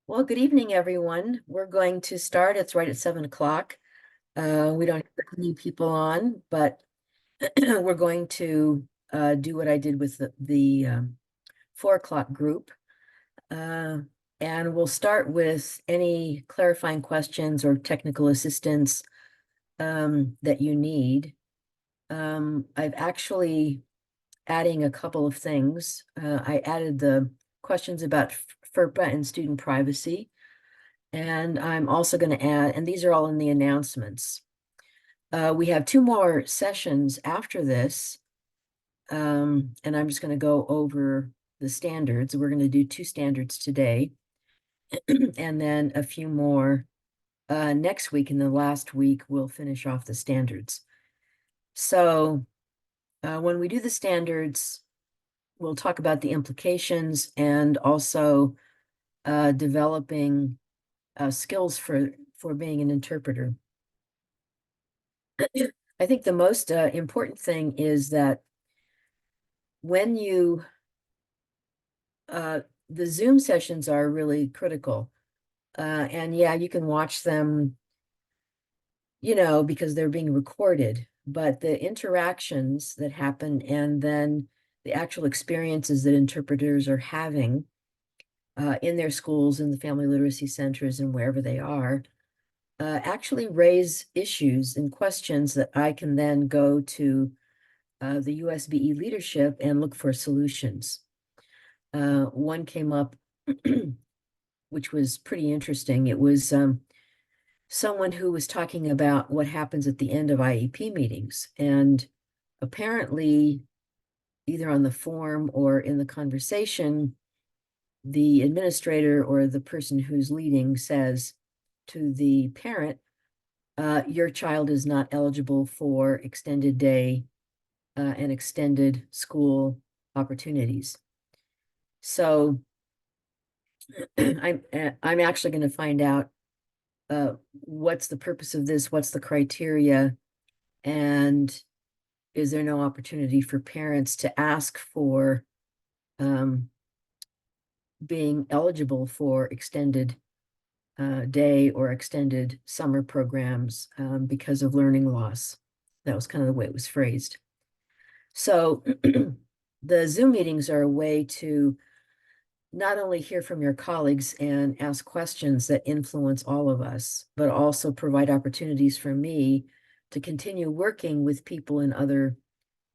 Well, good evening, everyone. We're going to start. It's right at 7 o'clock. We don't have any people on, but we're going to do what I did with the 4 o'clock group. Uh, and we'll start with any clarifying questions or technical assistance that you need. I've actually adding a couple of things. I added the questions about FERPA and student privacy. And I'm also going to add, and these are all in the announcements. We have 2 more sessions after this. And I'm just going to go over the standards. We're going to do 2 standards today, and then a few more next week. And the last week, we'll finish off the standards. So when we do the standards, we'll talk about the implications and also developing skills for being an interpreter. I think the most important thing is that when you, the Zoom sessions are really critical. And yeah, you can watch them, because they're being recorded, but the interactions that happen and then the actual experiences that interpreters are having in their schools, in the family literacy centers, and wherever they are, actually raise issues and questions that I can then go to the USBE leadership and look for solutions. One came up, which was pretty interesting. It was someone who was talking about what happens at the end of IEP meetings. And apparently, either on the form or in the conversation, the administrator or the person who's leading says to the parent, your child is not eligible for extended day and extended school opportunities. So I'm actually going to find out what's the purpose of this, what's the criteria, and is there no opportunity for parents to ask for being eligible for extended day or extended summer programs because of learning loss. That was kind of the way it was phrased. So the Zoom meetings are a way to not only hear from your colleagues and ask questions that influence all of us, but also provide opportunities for me to continue working with people in other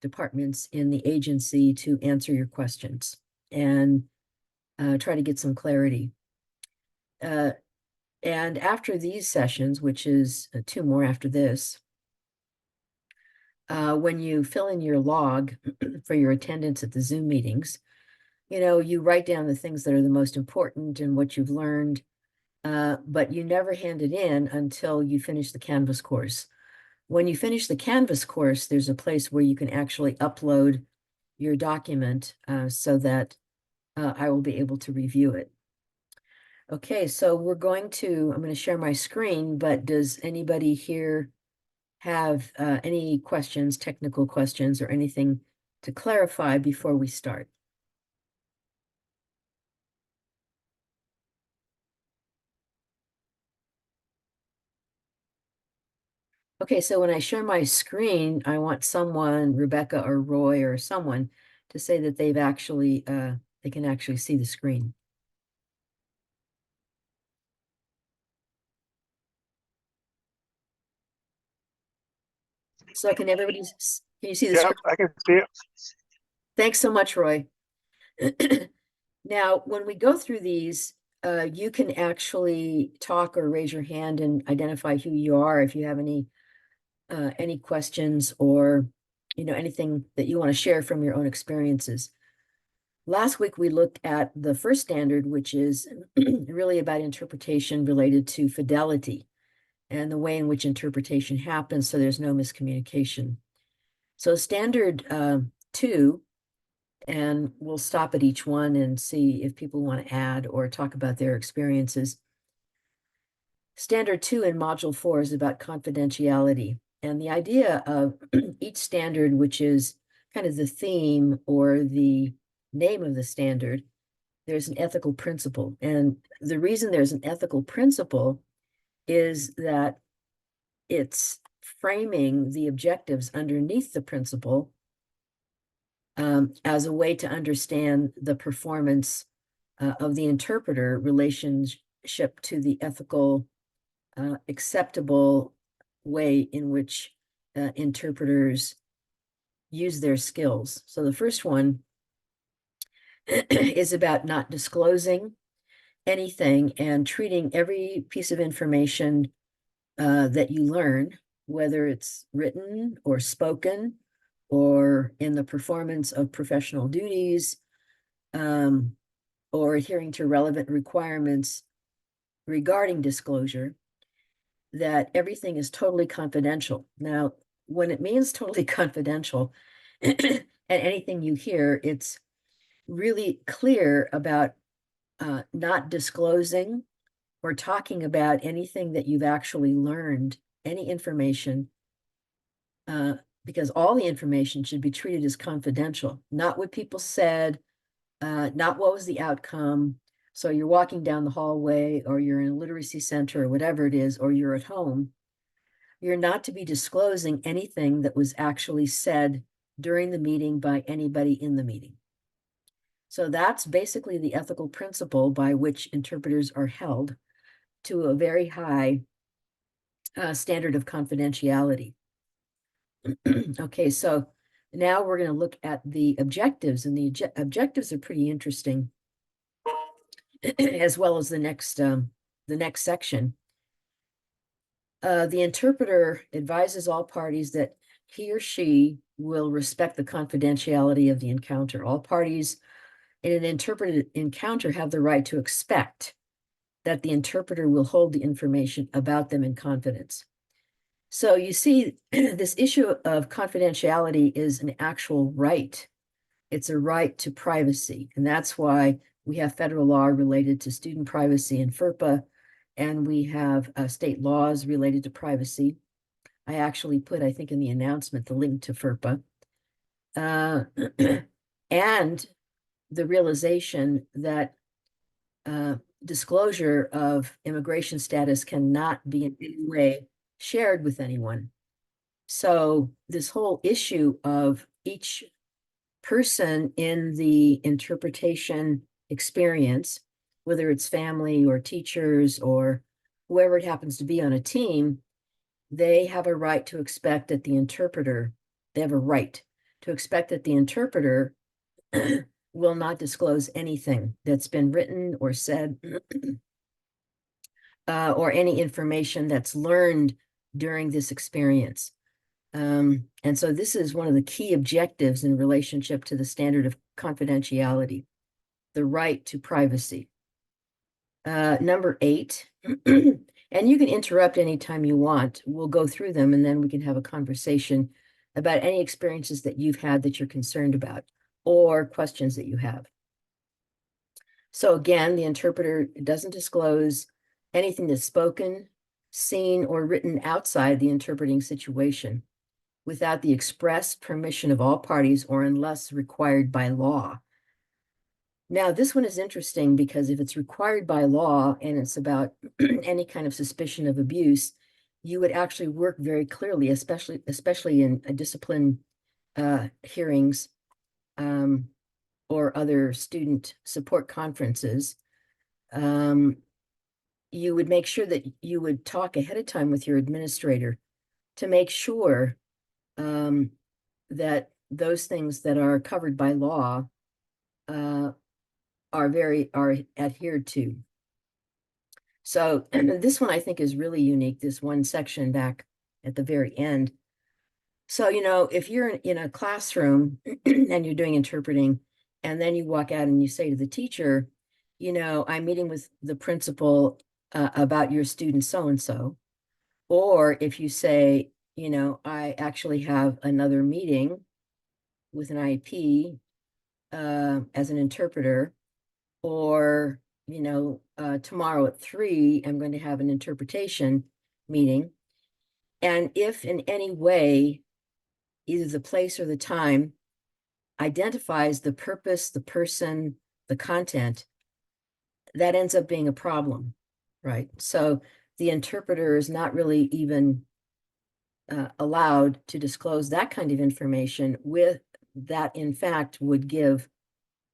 departments in the agency to answer your questions and try to get some clarity. And after these sessions, which is 2 more after this, when you fill in your log for your attendance at the Zoom meetings, you write down the things that are the most important and what you've learned, but you never hand it in until you finish the Canvas course. When you finish the Canvas course, there's a place where you can actually upload your document so that I will be able to review it. Okay, so I'm going to share my screen, but does anybody here have any questions, technical questions, or anything to clarify before we start? Okay, so when I share my screen, I want someone, Rebecca or Roy or someone, to say that they can actually see the screen. So can you see the Yeah, screen? I can see it. Thanks so much, Roy. Now, when we go through these, you can actually talk or raise your hand and identify who you are if you have any questions or anything that you want to share from your own experiences. Last week we looked at the first standard, which is really about interpretation related to fidelity and the way in which interpretation happens so there's no miscommunication. So standard 2, and we'll stop at each one and see if people want to add or talk about their experiences. Standard 2 in module 4 is about confidentiality. And the idea of each standard, which is kind of the theme or the name of the standard, there's an ethical principle. And the reason there's an ethical principle is that it's framing the objectives underneath the principle as a way to understand the performance of the interpreter relationship to the ethical, acceptable way in which interpreters use their skills. So the first one is about not disclosing anything and treating every piece of information that you learn, whether it's written or spoken or in the performance of professional duties, or adhering to relevant requirements regarding disclosure, that everything is totally confidential. Now, when it means totally confidential, and anything you hear, it's really clear about not disclosing or talking about anything that you've actually learned, any information, because all the information should be treated as confidential, not what people said, not what was the outcome. So you're walking down the hallway, or you're in a literacy center, or whatever it is, or you're at home. You're not to be disclosing anything that was actually said during the meeting by anybody in the meeting. So that's basically the ethical principle by which interpreters are held to a very high standard of confidentiality. Okay, so now we're going to look at the objectives, and the objectives are pretty interesting, as well as the next section. The interpreter advises all parties that he or she will respect the confidentiality of the encounter. All parties in an interpreted encounter have the right to expect that the interpreter will hold the information about them in confidence. So you see, this issue of confidentiality is an actual right. It's a right to privacy. And that's why we have federal law related to student privacy in FERPA, and we have state laws related to privacy. I actually put, I think in the announcement, the link to FERPA. And the realization that disclosure of immigration status cannot be in any way shared with anyone. So this whole issue of each person in the interpretation experience, whether it's family or teachers or whoever it happens to be on a team, they have a right to expect that the interpreter, they have a right to expect that the interpreter will not disclose anything that's been written or said, or any information that's learned during this experience. And so this is one of the key objectives in relationship to the standard of confidentiality, the right to privacy. Number 8, and you can interrupt anytime you want. We'll go through them, and then we can have a conversation about any experiences that you've had that you're concerned about, or questions that you have. So again, the interpreter doesn't disclose anything that's spoken, seen, or written outside the interpreting situation without the express permission of all parties or unless required by law. Now, this one is interesting because if it's required by law and it's about any kind of suspicion of abuse, you would actually work very clearly, especially in discipline hearings or other student support conferences. You would make sure that you would talk ahead of time with your administrator to make sure that those things that are covered by law are adhered to. So this one I think is really unique, this one section back at the very end. So, you know, if you're in a classroom and you're doing interpreting, and then you walk out and you say to the teacher, you know, I'm meeting with the principal about your student so-and-so. Or if you say, you know, I actually have another meeting with an IEP as an interpreter, or, you know, tomorrow at 3, I'm going to have an interpretation meeting. And if in any way, either the place or the time identifies the purpose, the person, the content that ends up being a problem, right? So the interpreter is not really even allowed to disclose that kind of information with that, in fact, would give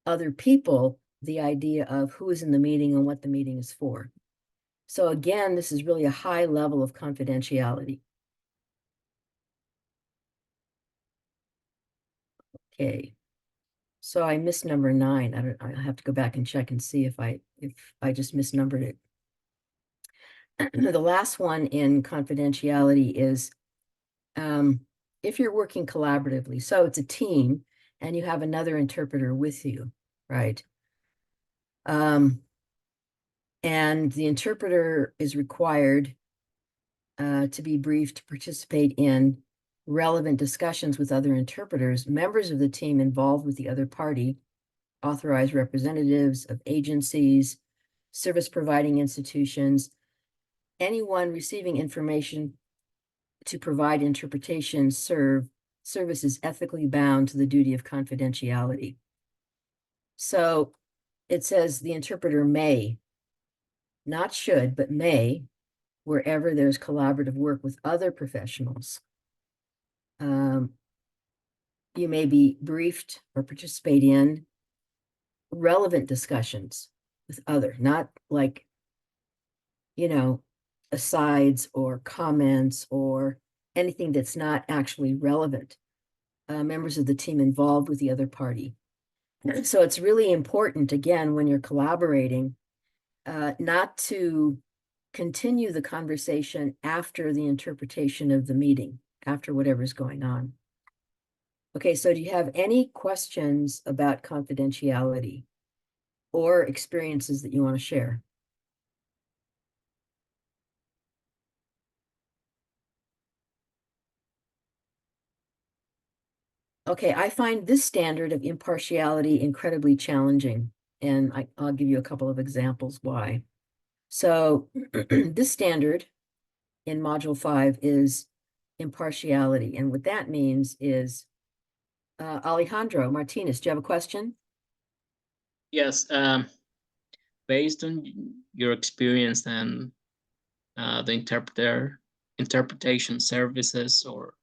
other people the idea of who is in the meeting and what the meeting is for. So again, this is really a high level of confidentiality. Okay. So I missed number 9. I'll have to go back and check and see if I just misnumbered it. The last one in confidentiality is if you're working collaboratively, so it's a team and you have another interpreter with you, right? And the interpreter is required to be briefed to participate in relevant discussions with other interpreters, members of the team involved with the other party, authorized representatives of agencies, service providing institutions, anyone receiving information to provide interpretation service is ethically bound to the duty of confidentiality. So it says the interpreter may, not should, but may, wherever there's collaborative work with other professionals. You may be briefed or participate in relevant discussions with other, not like, asides or comments or anything that's not actually relevant. Members of the team involved with the other party. So it's really important, again, when you're collaborating, not to continue the conversation after the interpretation of the meeting, after whatever's going on. Okay, so do you have any questions about confidentiality or experiences that you want to share? Okay, I find this standard of impartiality incredibly challenging, and I'll give you a couple of examples why. So this standard in Module 5 is impartiality, and what that means is, Alejandro Martinez, do you have a question? Yes, based on your experience and the interpretation services, or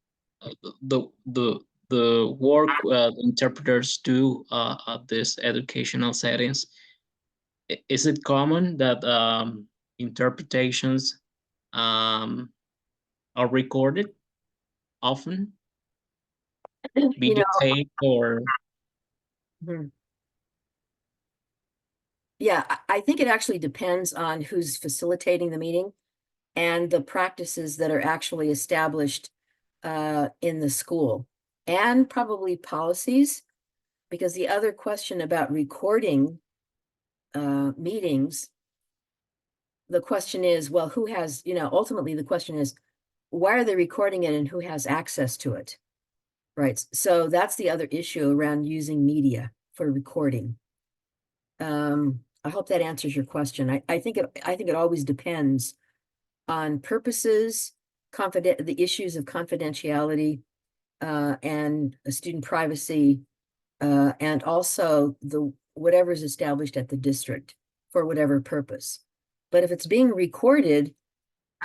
the the the work the interpreters do at these educational settings, is it common that interpretations um, are recorded often, You know, videotaped, or mhm. Yeah, I think it actually depends on who's facilitating the meeting and the practices that are actually established in the school, and probably policies, because the other question about recording meetings, the question is, well, who has, ultimately the question is, why are they recording it and who has access to it? Right. So that's the other issue around using media for recording. I hope that answers your question. I think it always depends on purposes, the issues of confidentiality, and student privacy, and also whatever's established at the district for whatever purpose. But if it's being recorded,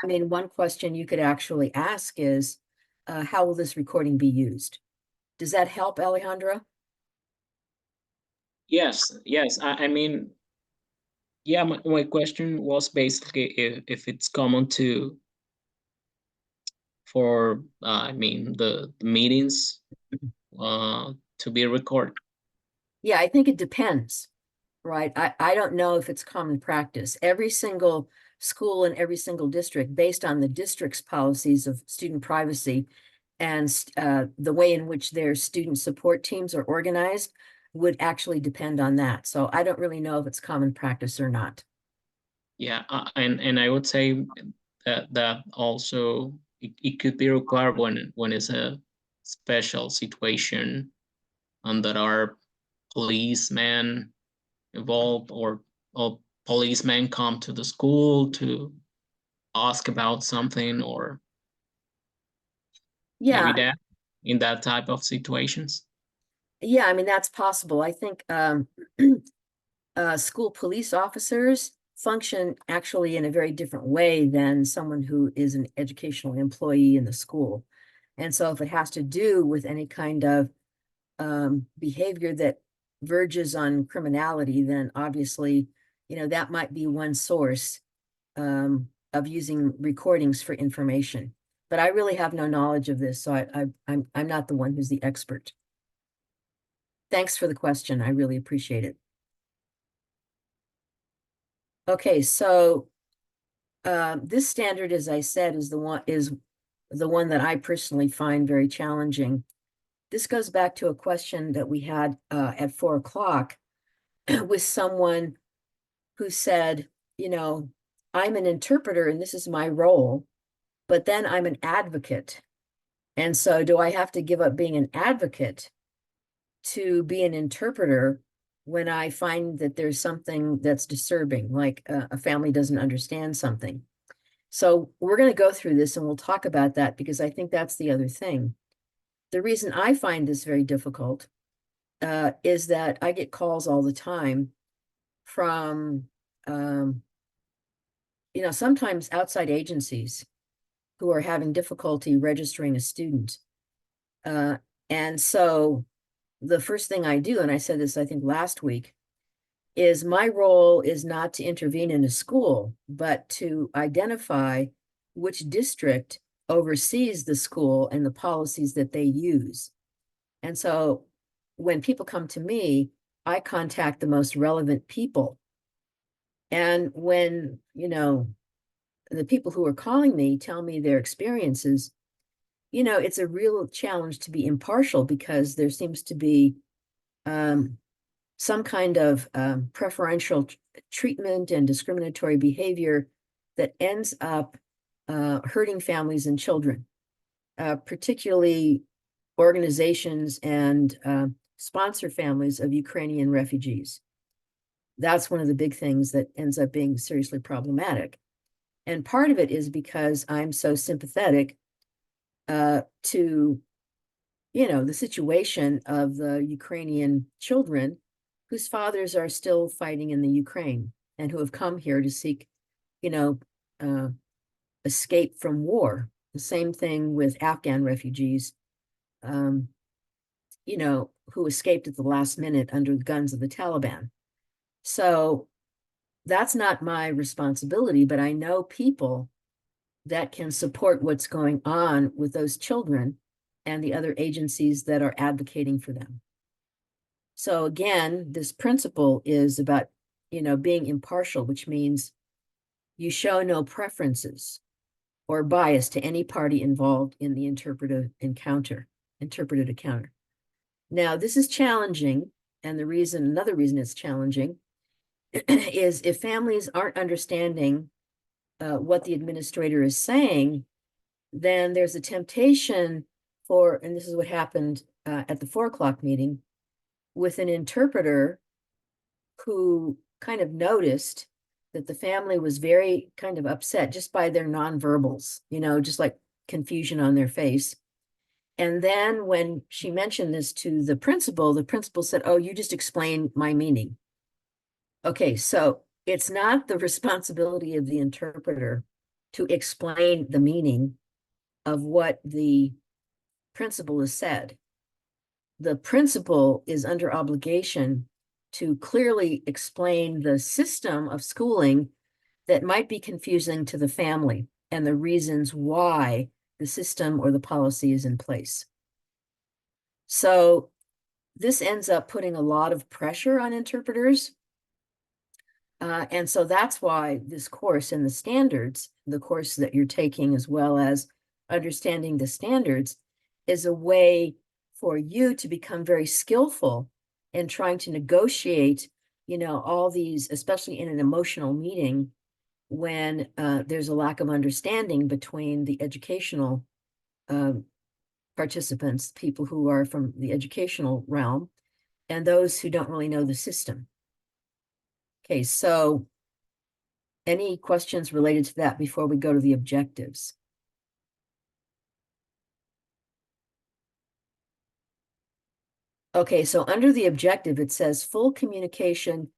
I mean, one question you could actually ask is, how will this recording be used? Does that help, Alejandra? yes, I mean, yeah, my question was basically if it's common for I mean the meetings to be recorded. Yeah, I think it depends, right? I don't know if it's common practice. Every single school and every single district, based on the district's policies of student privacy and the way in which their student support teams are organized, would actually depend on that. So I don't really know if it's common practice or not. Yeah, and I would say that also it could be required when it's a special situation and there are policemen involved, or policemen come to the school to ask about something, or maybe Yeah, that in that type of situations. yeah, I mean, that's possible. I think school police officers function actually in a very different way than someone who is an educational employee in the school. And so if it has to do with any kind of behavior that verges on criminality, then obviously, that might be one source of using recordings for information. But I really have no knowledge of this, so I'm not the one who's the expert. Thanks for the question. I really appreciate it. Okay, so this standard, as I said, is the one that I personally find very challenging. This goes back to a question that we had at 4 o'clock with someone who said, I'm an interpreter and this is my role, but then I'm an advocate. And so do I have to give up being an advocate to be an interpreter when I find that there's something that's disturbing, like a family doesn't understand something? So we're going to go through this and we'll talk about that because I think that's the other thing. The reason I find this very difficult is that I get calls all the time from, sometimes outside agencies who are having difficulty registering a student. And so the first thing I do, and I said this, I think, last week, is my role is not to intervene in a school, but to identify which district oversees the school and the policies that they use. And so when people come to me, I contact the most relevant people. And when, the people who are calling me tell me their experiences, it's a real challenge to be impartial because there seems to be some kind of preferential treatment and discriminatory behavior that ends up hurting families and children, particularly organizations and sponsor families of Ukrainian refugees. That's one of the big things that ends up being seriously problematic. And part of it is because I'm so sympathetic to, the situation of the Ukrainian children whose fathers are still fighting in the Ukraine and who have come here to seek, escape from war. The same thing with Afghan refugees, who escaped at the last minute under the guns of the Taliban. So that's not my responsibility, but I know people that can support what's going on with those children and the other agencies that are advocating for them. So again, this principle is about, being impartial, which means you show no preferences or bias to any party involved in the interpreted encounter. Now, this is challenging, and another reason it's challenging is if families aren't understanding what the administrator is saying, then there's a temptation and this is what happened at the 4 o'clock meeting, with an interpreter who kind of noticed that the family was very kind of upset just by their nonverbals, just like confusion on their face. And then when she mentioned this to the principal said, "Oh, you just explained my meaning." Okay, so it's not the responsibility of the interpreter to explain the meaning of what the principal has said. The principal is under obligation to clearly explain the system of schooling that might be confusing to the family and the reasons why the system or the policy is in place. So this ends up putting a lot of pressure on interpreters. And so that's why this course and the standards, the course that you're taking, as well as understanding the standards, is a way for you to become very skillful in trying to negotiate, all these, especially in an emotional meeting, when there's a lack of understanding between the educational participants, people who are from the educational realm, and those who don't really know the system. Okay, so any questions related to that before we go to the objectives? Okay, so under the objective, it says full communication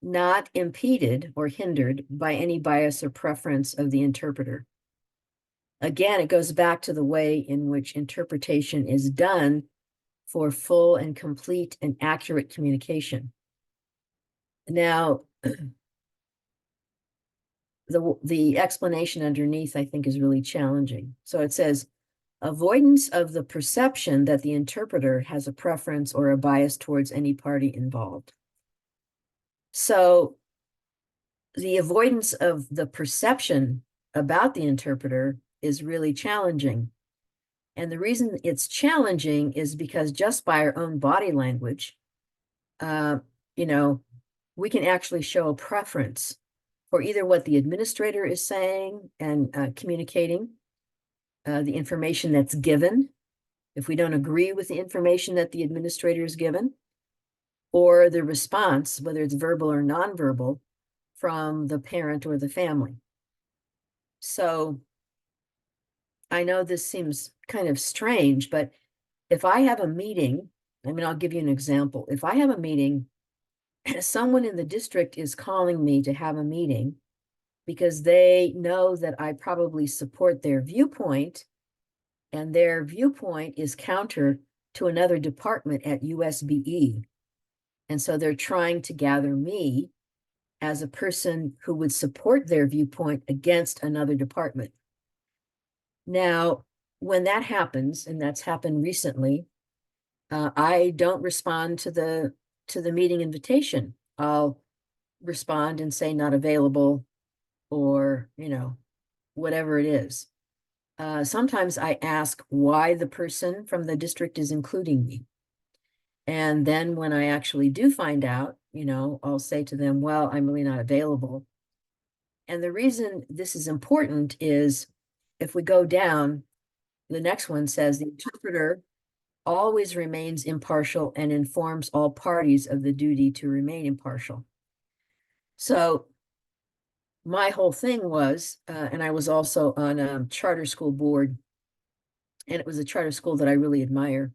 not impeded or hindered by any bias or preference of the interpreter. Again, it goes back to the way in which interpretation is done for full and complete and accurate communication. Now, the explanation underneath, I think, is really challenging. So it says, avoidance of the perception that the interpreter has a preference or a bias towards any party involved. So the avoidance of the perception about the interpreter is really challenging. And the reason it's challenging is because just by our own body language, you know, we can actually show a preference for either what the administrator is saying and communicating, the information that's given, if we don't agree with the information that the administrator is given, or the response, whether it's verbal or nonverbal, from the parent or the family. So I know this seems kind of strange, but if I have a meeting, I mean, I'll give you an example. If I have a meeting, someone in the district is calling me to have a meeting because they know that I probably support their viewpoint, and their viewpoint is counter to another department at USBE. And so they're trying to gather me as a person who would support their viewpoint against another department. Now, when that happens, and that's happened recently, I don't respond to the meeting invitation. I'll respond and say not available, or, you know, whatever it is. Sometimes I ask why the person from the district is including me. And then when I actually do find out, you know, I'll say to them, well, I'm really not available. And the reason this is important is if we go down, the next one says the interpreter always remains impartial and informs all parties of the duty to remain impartial. So my whole thing was, and I was also on a charter school board, and it was a charter school that I really admire.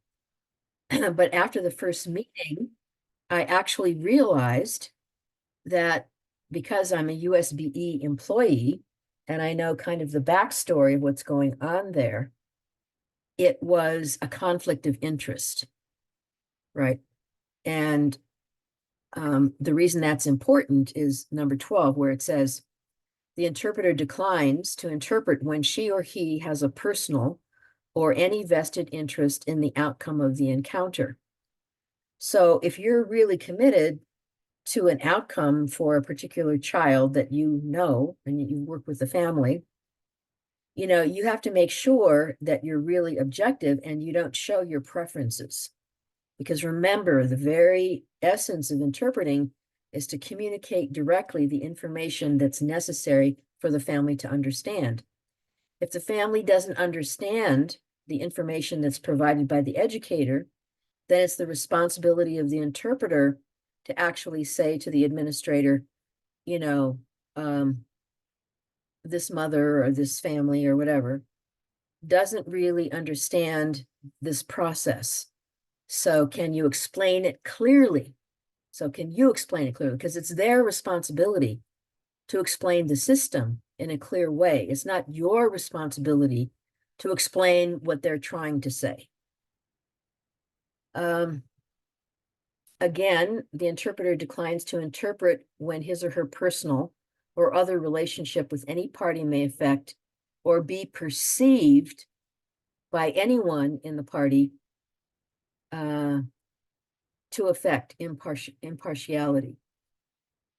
But after the first meeting, I actually realized that because I'm a USBE employee and I know kind of the backstory of what's going on there, it was a conflict of interest, right? And the reason that's important is number 12, where it says, the interpreter declines to interpret when she or he has a personal or any vested interest in the outcome of the encounter. So if you're really committed to an outcome for a particular child that you know, and you work with the family, you know, you have to make sure that you're really objective and you don't show your preferences. Because remember, the very essence of interpreting is to communicate directly the information that's necessary for the family to understand. If the family doesn't understand the information that's provided by the educator, then it's the responsibility of the interpreter to actually say to the administrator, you know, this mother or this family or whatever doesn't really understand this process. So can you explain it clearly? So can you explain it clearly? Because it's their responsibility to explain the system in a clear way. It's not your responsibility to explain what they're trying to say. Again, the interpreter declines to interpret when his or her personal or other relationship with any party may affect or be perceived by anyone in the party to affect impartiality.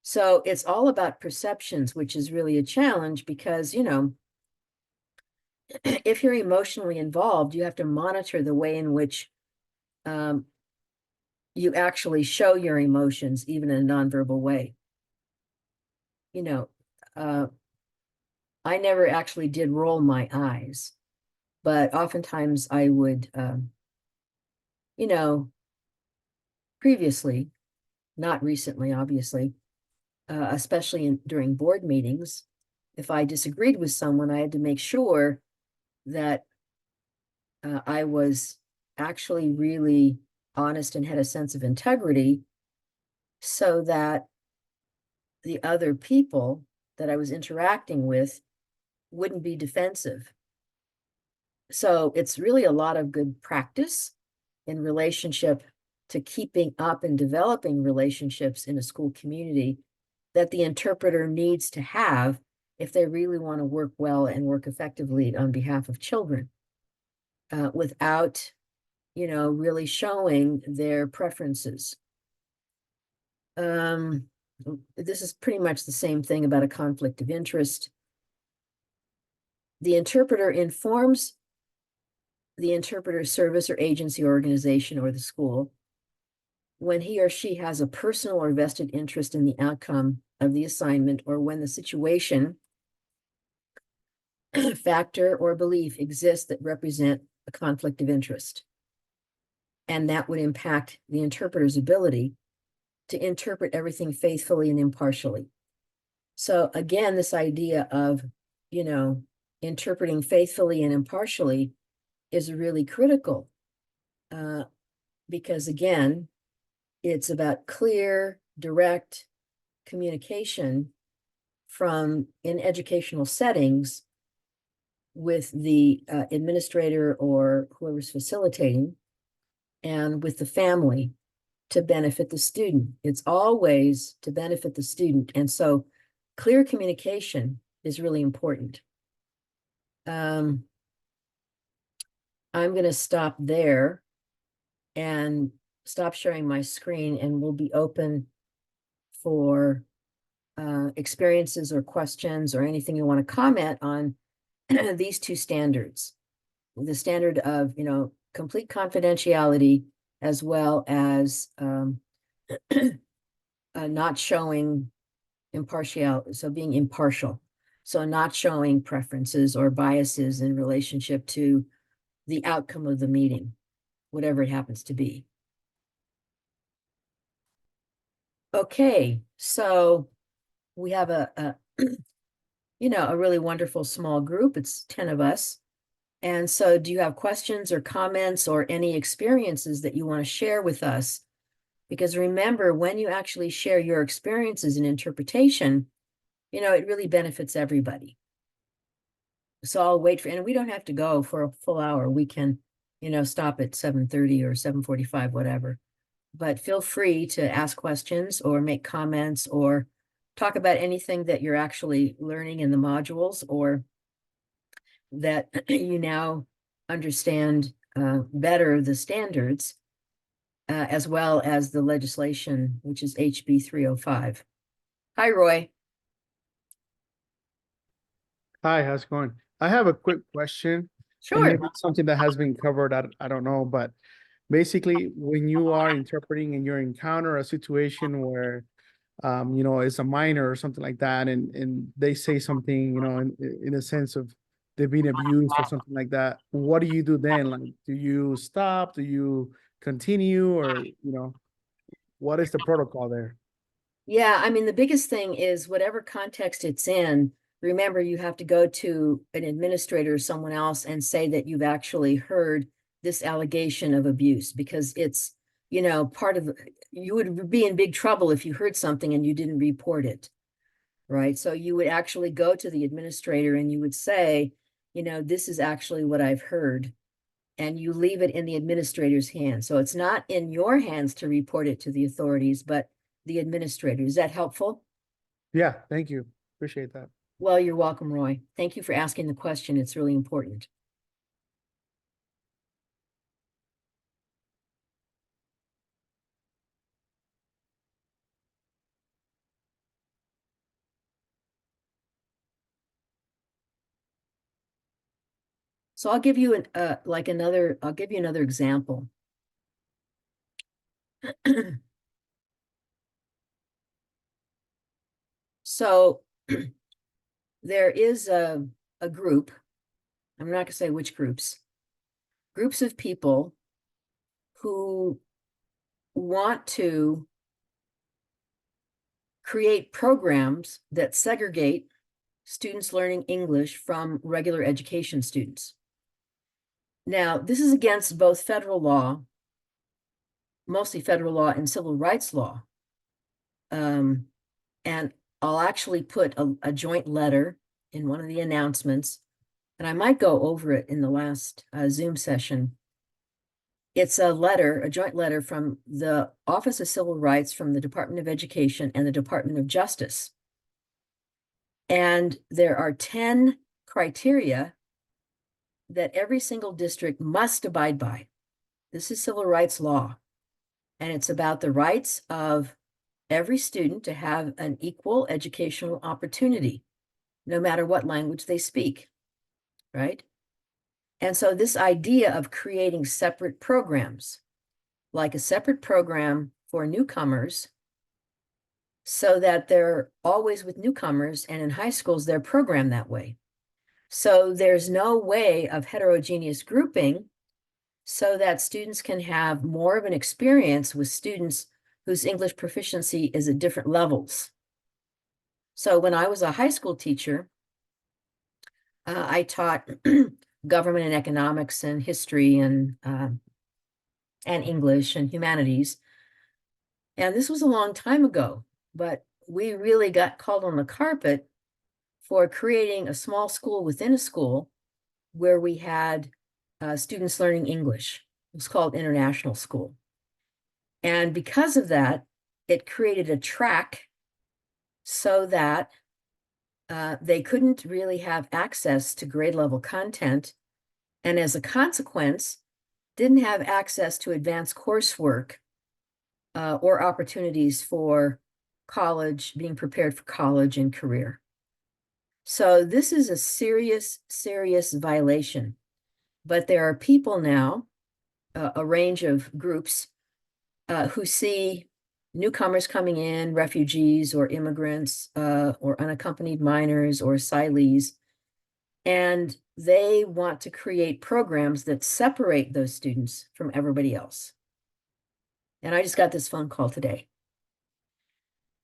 So it's all about perceptions, which is really a challenge because, you know, if you're emotionally involved, you have to monitor the way in which you actually show your emotions, even in a nonverbal way. You know, I never actually did roll my eyes, but oftentimes I would, you know, previously, not recently, obviously, especially during board meetings, if I disagreed with someone, I had to make sure that I was actually really honest and had a sense of integrity so that the other people that I was interacting with wouldn't be defensive. So it's really a lot of good practice in relationship to keeping up and developing relationships in a school community that the interpreter needs to have if they really want to work well and work effectively on behalf of children, without, really showing their preferences. This is pretty much the same thing about a conflict of interest. The interpreter informs the interpreter service or agency organization or the school when he or she has a personal or vested interest in the outcome of the assignment, or when the situation, factor, or belief exists that represent a conflict of interest. And that would impact the interpreter's ability to interpret everything faithfully and impartially. So again, this idea of, interpreting faithfully and impartially is really critical, because again, it's about clear, direct communication in educational settings with the administrator or whoever's facilitating, and with the family to benefit the student. It's always to benefit the student. And so clear communication is really important. I'm going to stop there and stop sharing my screen, and we'll be open for experiences or questions or anything you want to comment on these two standards. The standard of, complete confidentiality, as well as not showing impartiality, so being impartial. So not showing preferences or biases in relationship to the outcome of the meeting, whatever it happens to be. Okay, so we have a really wonderful small group. It's 10 of us. And so do you have questions or comments or any experiences that you want to share with us? Because remember, when you actually share your experiences in interpretation, it really benefits everybody. So I'll wait for, and we don't have to go for a full hour. We can, stop at 7:30 or 7:45, whatever. But feel free to ask questions or make comments or talk about anything that you're actually learning in the modules, or that you now understand better the standards, as well as the legislation, which is HB 305. Hi, Roy. Hi, how's it going? I have a quick question, and Sure. maybe it's something that has been covered. I don't know, but basically, when you are interpreting and you encounter a situation where, it's a minor or something like that, and they say something, in a sense of they're being abused or something like that, what do you do then? Like, do you stop? Do you continue? Or, what is the protocol there? Yeah, I mean, the biggest thing is whatever context it's in, remember you have to go to an administrator or someone else and say that you've actually heard this allegation of abuse, because it's, part of, you would be in big trouble if you heard something and you didn't report it, right? So you would actually go to the administrator and you would say, this is actually what I've heard, and you leave it in the administrator's hands. So it's not in your hands to report it to the authorities, but the administrator. Is that helpful? Yeah, thank you. Appreciate that. Well, you're welcome, Roy. Thank you for asking the question. It's really important. So I'll give you I'll give you another example. So there is a group, I'm not gonna say which groups of people who want to create programs that segregate students learning English from regular education students. Now, this is against both federal law, mostly federal law, and civil rights law. And I'll actually put a joint letter in one of the announcements, and I might go over it in the last Zoom session. It's a letter, a joint letter from the Office of Civil Rights, from the Department of Education and the Department of Justice. And there are 10 criteria that every single district must abide by. This is civil rights law, and it's about the rights of every student to have an equal educational opportunity, no matter what language they speak, right? And so this idea of creating separate programs, like a separate program for newcomers, so that they're always with newcomers, and in high schools, they're programmed that way. So there's no way of heterogeneous grouping, so that students can have more of an experience with students whose English proficiency is at different levels. So when I was a high school teacher, I taught government and economics and history and English and humanities. And this was a long time ago, but we really got called on the carpet for creating a small school within a school where we had students learning English. It was called International School. And because of that, it created a track so that they couldn't really have access to grade level content. And as a consequence, didn't have access to advanced coursework or opportunities for college, being prepared for college and career. So this is a serious, serious violation. But there are people now, a range of groups, who see newcomers coming in, refugees or immigrants, or unaccompanied minors or asylees, and they want to create programs that separate those students from everybody else. And I just got this phone call today.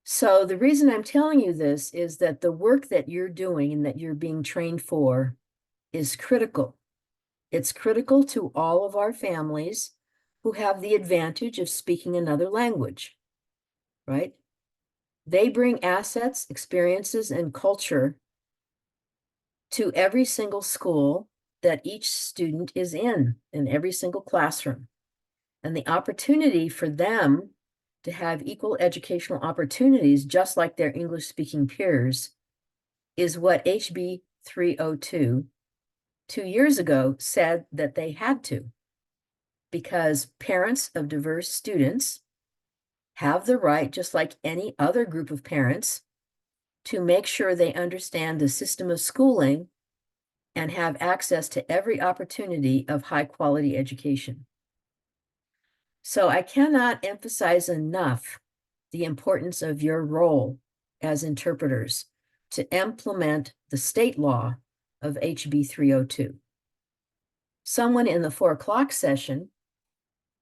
So the reason I'm telling you this is that the work that you're doing and that you're being trained for is critical. It's critical to all of our families who have the advantage of speaking another language, right? They bring assets, experiences, and culture to every single school that each student is in every single classroom. And the opportunity for them to have equal educational opportunities, just like their English-speaking peers, is what HB 302 2 years ago said that they had to, because parents of diverse students have the right, just like any other group of parents, to make sure they understand the system of schooling and have access to every opportunity of high quality education. So I cannot emphasize enough the importance of your role as interpreters to implement the state law of HB 302. Someone in the 4 o'clock session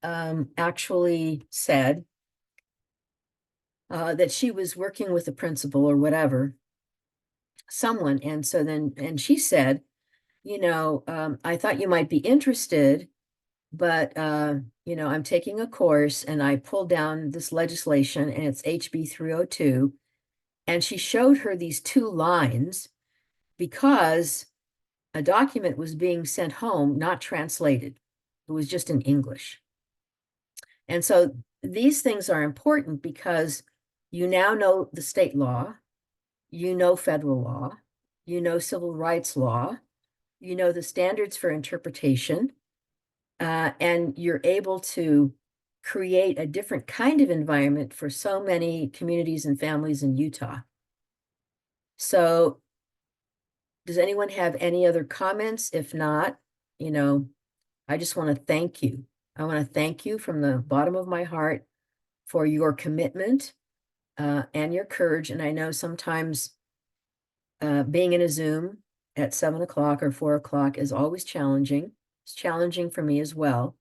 actually said that she was working with the principal or whatever, someone, and so then, and she said, you know, I thought you might be interested, but you know, I'm taking a course and I pulled down this legislation and it's HB 302. And she showed her these 2 lines because a document was being sent home, not translated. It was just in English. And so these things are important because you now know the state law, you know federal law, you know civil rights law, you know the standards for interpretation, and you're able to create a different kind of environment for so many communities and families in Utah. So does anyone have any other comments? If not, you know, I just want to thank you. I want to thank you from the bottom of my heart for your commitment and your courage. And I know sometimes being in a Zoom at 7 o'clock or 4 o'clock is always challenging. It's challenging for me as well.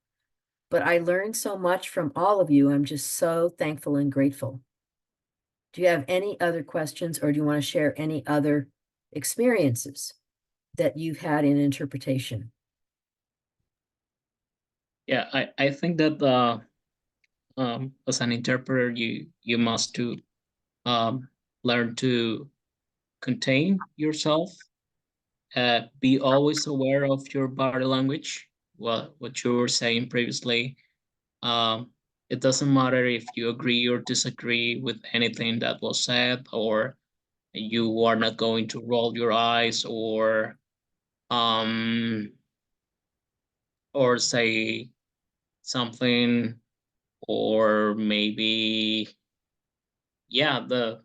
But I learned so much from all of you. I'm just so thankful and grateful. Do you have any other questions, or do you want to share any other experiences that you've had in interpretation? Yeah, I think that as an interpreter, you must do learn to contain yourself. Be always aware of your body language. What you were saying previously. Um, it doesn't matter if you agree or disagree with anything that was said, or you are not going to roll your eyes um or say something, or maybe, yeah, the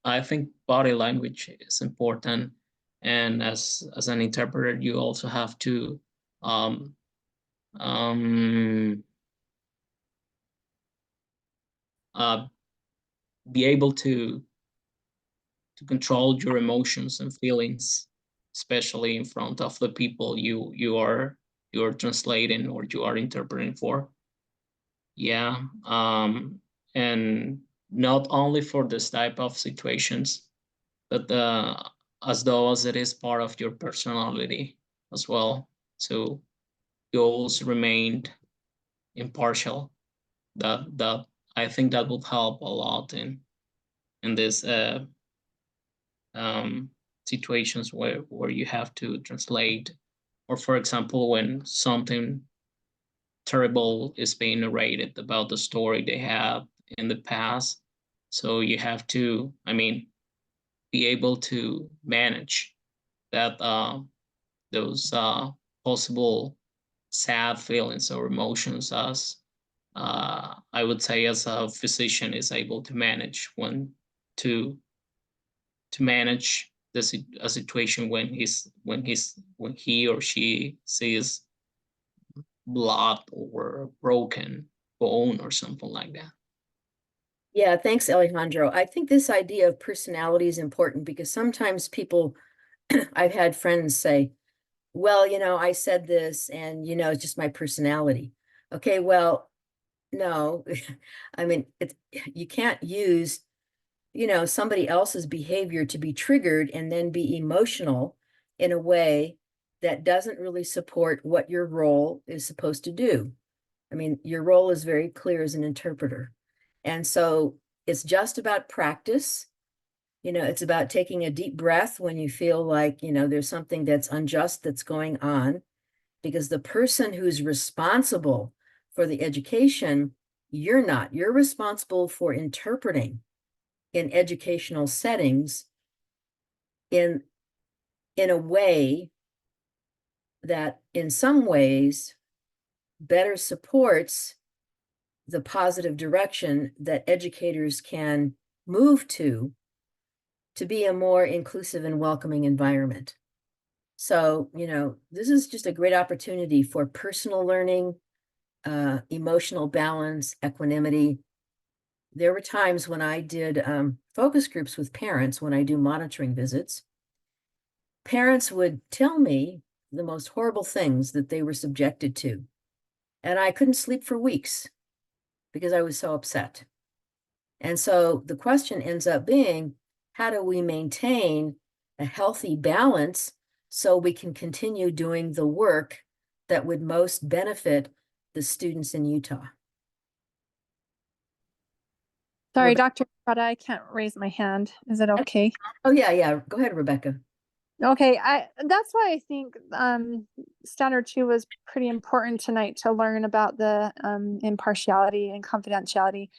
I think body language is important. And as an interpreter, you also have to um um uh be able to control your emotions and feelings, especially in front of the people you're translating or you are interpreting for. Yeah, and not only for this type of situations, but as though as it is part of your personality as well. So you always remained impartial. That I think that would help a lot in this um, situations where you have to translate, or for example, when something terrible is being narrated about the story they have in the past. So you have to, I mean, be able to manage that those possible sad feelings or emotions, as I would say as a physician is able to manage when to manage a situation when when he or she sees blood or broken bone or something like that. Yeah, thanks, Alejandro. I think this idea of personality is important because sometimes people, I've had friends say, well, I said this and, it's just my personality. Okay, well, no, I mean, you can't use, somebody else's behavior to be triggered and then be emotional in a way that doesn't really support what your role is supposed to do. I mean, your role is very clear as an interpreter. And so it's just about practice. It's about taking a deep breath when you feel like, there's something that's unjust that's going on, because the person who's responsible for the education, you're not. You're responsible for interpreting in educational settings in a way that in some ways better supports the positive direction that educators can move to be a more inclusive and welcoming environment. So, this is just a great opportunity for personal learning, emotional balance, equanimity. There were times when I did focus groups with parents when I do monitoring visits. Parents would tell me the most horrible things that they were subjected to. And I couldn't sleep for weeks because I was so upset. And so the question ends up being, how do we maintain a healthy balance so we can continue doing the work that would most benefit the students in Utah? Sorry, Rebecca. Dr. Prada, I can't raise my hand. Is it okay? Oh, yeah. Go ahead, Rebecca. Okay, that's why I think standard 2 was pretty important tonight, to learn about the impartiality and confidentiality.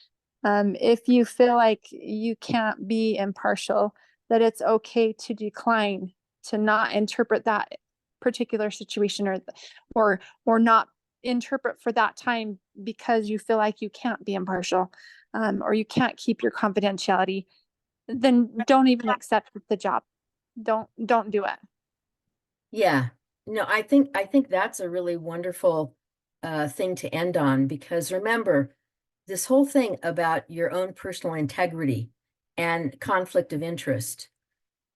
If you feel like you can't be impartial, that it's okay to decline, to not interpret that particular situation, or not interpret for that time because you feel like you can't be impartial, or you can't keep your confidentiality. Then don't even accept the job. Don't do it. Yeah, no, I think that's a really wonderful thing to end on, because remember, this whole thing about your own personal integrity and conflict of interest,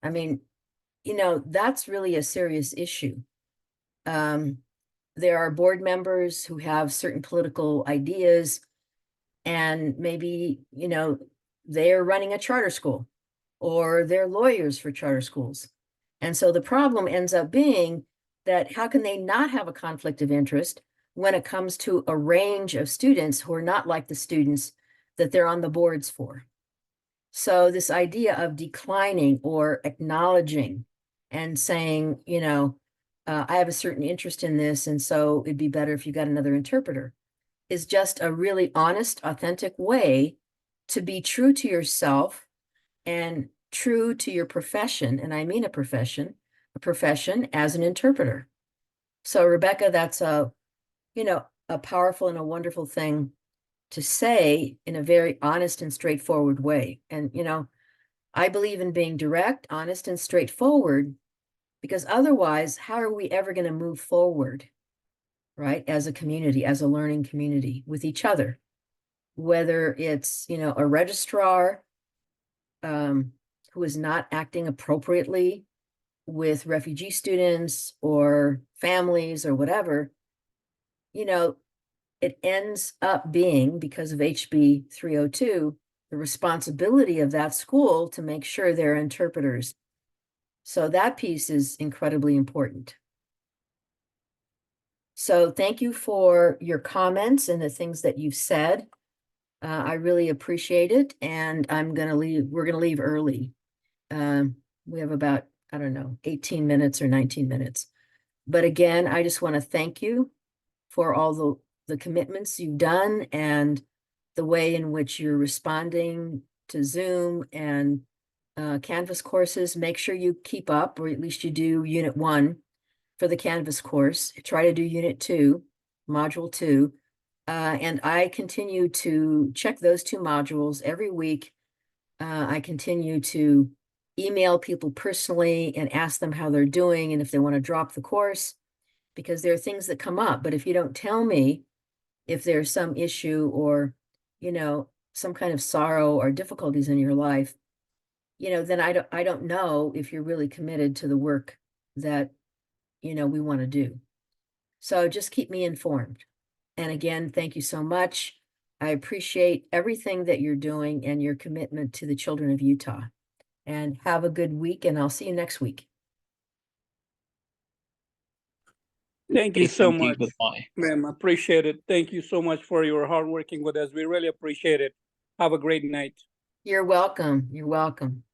I mean, that's really a serious issue. There are board members who have certain political ideas, and maybe, they're running a charter school or they're lawyers for charter schools. And so the problem ends up being that how can they not have a conflict of interest when it comes to a range of students who are not like the students that they're on the boards for? So this idea of declining or acknowledging and saying, you know, I have a certain interest in this, and so it'd be better if you got another interpreter, is just a really honest, authentic way to be true to yourself and true to your profession. And I mean a profession as an interpreter. So Rebecca, that's a, you know, a powerful and a wonderful thing to say in a very honest and straightforward way. And, you know, I believe in being direct, honest, and straightforward, because otherwise, how are we ever going to move forward, right? As a community, as a learning community with each other, whether it's, you know, a registrar who is not acting appropriately with refugee students or families or whatever, you know, it ends up being, because of HB 302, the responsibility of that school to make sure they're interpreters. So that piece is incredibly important. So thank you for your comments and the things that you've said. I really appreciate it. And we're gonna leave early. We have about, I don't know, 18 minutes or 19 minutes. But again, I just want to thank you for all the commitments you've done and the way in which you're responding to Zoom and Canvas courses. Make sure you keep up, or at least you do Unit 1 for the Canvas course. Try to do Unit 2, Module 2. And I continue to check those 2 modules every week. I continue to email people personally and ask them how they're doing and if they want to drop the course, because there are things that come up. But if you don't tell me if there's some issue or, you know, some kind of sorrow or difficulties in your life, you know, then I don't know if you're really committed to the work that, you know, we want to do. So just keep me informed. And again, thank you so much. I appreciate everything that you're doing and your commitment to the children of Utah. And have a good week, and I'll see you next week. Thank you so Thank you. much, Goodbye. ma'am. Appreciate it. Thank you so much for your hard working with us. We really appreciate it. Have a great night. You're welcome. You're welcome.